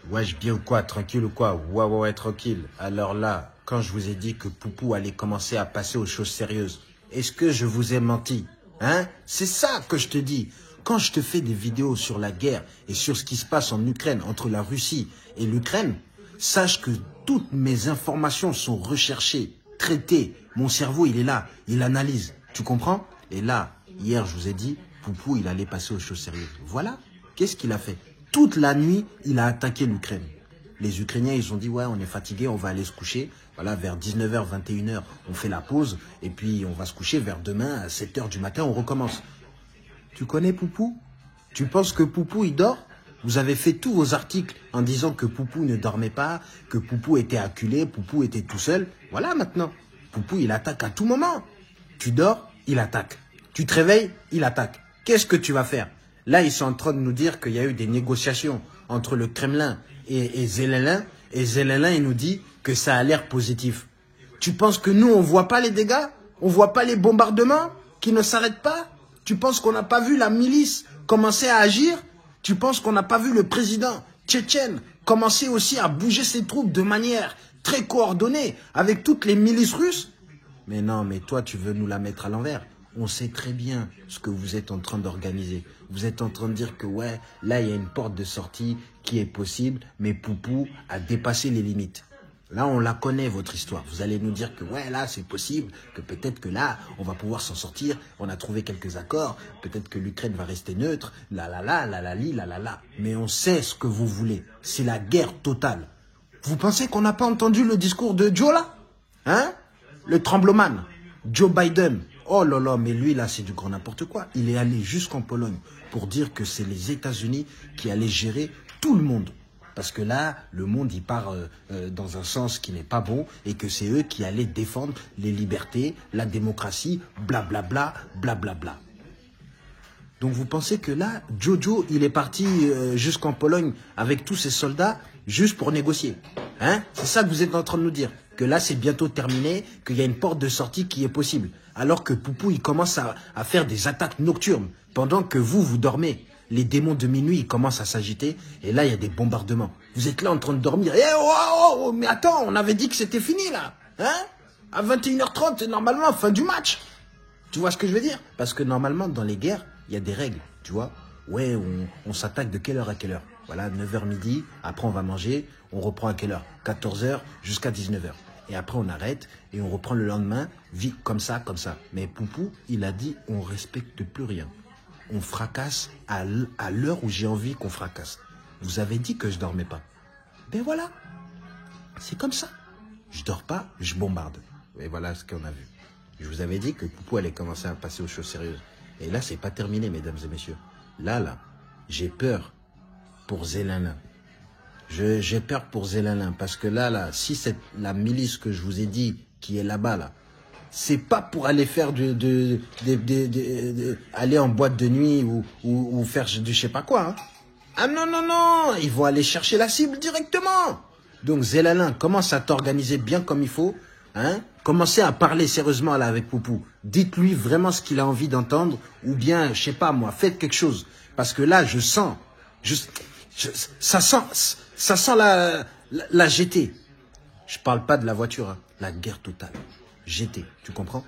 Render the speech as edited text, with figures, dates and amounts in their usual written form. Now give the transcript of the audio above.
Wesh, bien ou quoi? Tranquille ou quoi? Ouais, tranquille. Alors là, quand je vous ai dit que Poupou allait commencer à passer aux choses sérieuses, est-ce que je vous ai menti? Hein? C'est ça que je te dis. Quand je te fais des vidéos sur la guerre et sur ce qui se passe en Ukraine, entre la Russie et l'Ukraine, sache que toutes mes informations sont recherchées, traitées. Mon cerveau, il est là, il analyse. Tu comprends? Et là, hier, je vous ai dit, Poupou, il allait passer aux choses sérieuses. Voilà. Qu'est-ce qu'il a fait? Toute la nuit, il a attaqué l'Ukraine. Les Ukrainiens, ils ont dit, ouais, on est fatigué, on va aller se coucher. Voilà, vers 19h, 21h, on fait la pause. Et puis, on va se coucher vers demain, à 7h du matin, on recommence. Tu connais Poupou? Tu penses que Poupou, il dort? Vous avez fait tous vos articles en disant que Poupou ne dormait pas, que Poupou était acculé, Poupou était tout seul. Voilà maintenant. Poupou, il attaque à tout moment. Tu dors, il attaque. Tu te réveilles, il attaque. Qu'est-ce que tu vas faire? Là, ils sont en train de nous dire qu'il y a eu des négociations entre le Kremlin et Zelensky. Et Zelensky, il nous dit que ça a l'air positif. Tu penses que nous, on voit pas les dégâts? On voit pas les bombardements qui ne s'arrêtent pas? Tu penses qu'on n'a pas vu la milice commencer à agir? Tu penses qu'on n'a pas vu le président tchétchène commencer aussi à bouger ses troupes de manière très coordonnée avec toutes les milices russes? Mais non, mais toi, tu veux nous la mettre à l'envers. On sait très bien ce que vous êtes en train d'organiser. Vous êtes en train de dire que ouais, là, il y a une porte de sortie qui est possible, mais Poupou a dépassé les limites. Là, on la connaît, votre histoire. Vous allez nous dire que ouais, là, c'est possible, que peut-être que là, on va pouvoir s'en sortir. On a trouvé quelques accords. Peut-être que l'Ukraine va rester neutre. La. Mais on sait ce que vous voulez. C'est la guerre totale. Vous pensez qu'on n'a pas entendu le discours de Joe, là? Hein? Le trembloman. Joe Biden. Oh là là, mais lui, là, c'est du grand n'importe quoi. Il est allé jusqu'en Pologne pour dire que c'est les États-Unis qui allaient gérer tout le monde. Parce que là, le monde, il part dans un sens qui n'est pas bon et que c'est eux qui allaient défendre les libertés, la démocratie, blablabla, blablabla. Donc vous pensez que là, Jojo, il est parti jusqu'en Pologne avec tous ses soldats juste pour négocier. Hein? C'est ça que vous êtes en train de nous dire. Que là, c'est bientôt terminé, qu'il y a une porte de sortie qui est possible. Alors que Poupou, il commence à faire des attaques nocturnes pendant que vous dormez. Les démons de minuit, ils commencent à s'agiter et là, il y a des bombardements. Vous êtes là en train de dormir. Mais attends, on avait dit que c'était fini là. Hein? À 21h30, normalement, fin du match. Tu vois ce que je veux dire? Parce que normalement, dans les guerres, il y a des règles, tu vois. Ouais, on s'attaque de quelle heure à quelle heure? Voilà, 9h midi, après on va manger, on reprend à quelle heure? 14h jusqu'à 19h. Et après on arrête et on reprend le lendemain, vite, comme ça, comme ça. Mais Poupou, il a dit, on respecte plus rien. On fracasse à l'heure où j'ai envie qu'on fracasse. Vous avez dit que je dormais pas. Ben voilà, c'est comme ça. Je dors pas, je bombarde. Et voilà ce qu'on a vu. Je vous avais dit que Poupou allait commencer à passer aux choses sérieuses. Et là, c'est pas terminé, mesdames et messieurs. Là, j'ai peur pour Zelensky. J'ai peur pour Zelensky parce que là, si c'est la milice que je vous ai dit qui est là-bas, là, c'est pas pour aller faire aller en boîte de nuit ou faire du je sais pas quoi. Hein. Ah non, ils vont aller chercher la cible directement. Donc Zelensky, commence à t'organiser bien comme il faut. Hein? Commencez à parler sérieusement là avec Poupou. Dites-lui vraiment ce qu'il a envie d'entendre ou bien, je sais pas moi, faites quelque chose. Parce que là, je sens, ça sent la GT. Je parle pas de la voiture, hein, la guerre totale. GT, tu comprends?